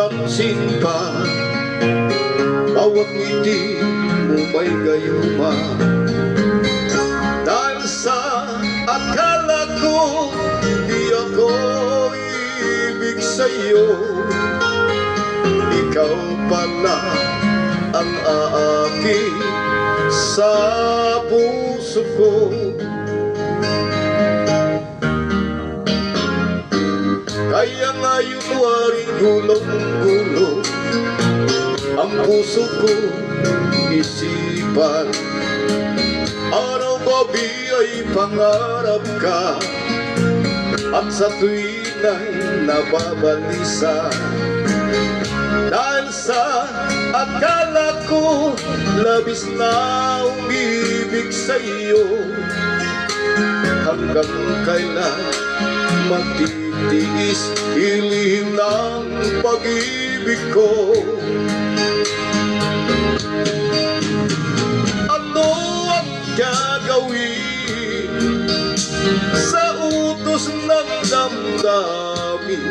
pinansin pa, bawat ngiti mo may gayuma. Dahil sa akala ko di ako ibig sa'yo, ikaw pala ang aaki sa puso ko. Kaya ngayon waring gulong-gulong ang puso ko, isipan. Araw-gabi ay pangarap ka, at sa tuwin ay nababalisa. Dahil sa akala ko labis na umibig sa'yo, hanggang kailan magtitiis ilihim ng pag-ibig ko. Ano ang gagawin sa utos ng damdamin?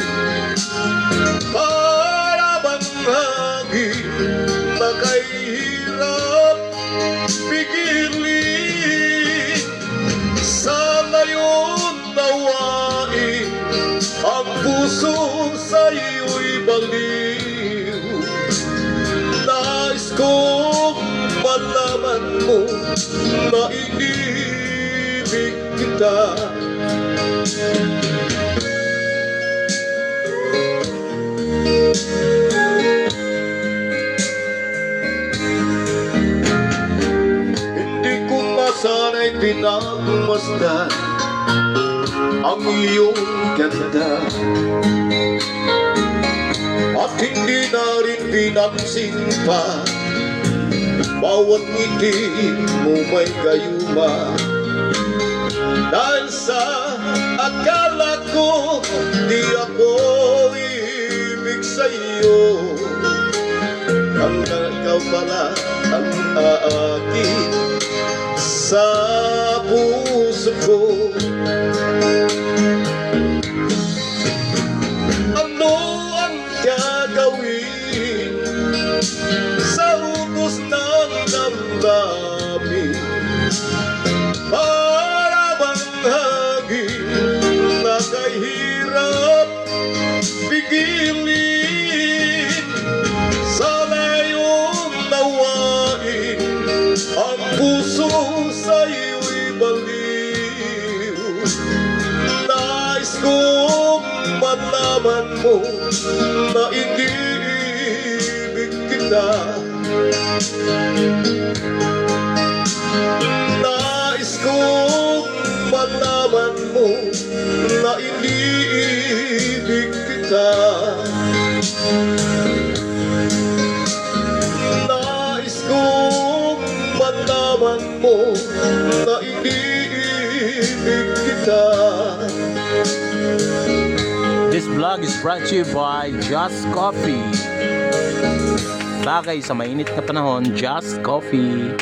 Para bang hangin na kahirap pigilin? Sa ngayon nawain ang puso sa'yo'y baliw. Nais kong malaman mo na inibig kita. Hindi ko masana'y pinagmasdan ang iyong ganda, at hindi na rin pinansin pa, bawat ngiti mo may gayuma. Dahil sa akala ko di ako ibig sa'yo, hanggang ikaw pala ang aaki sa puso ko. Ano ang gagawin sa utos ng damdamin? Para bang hangin na kahirap pigilin? Sa layong nawain ang puso sa'yo'y baliw. Nais kong malaman mo na inibig kita. Nais kong malaman mo na inibig kita. Nais kong malaman mo na inibig kita. This vlog is brought to you by Just Coffee. Bagay sa mainit na panahon, Just Coffee.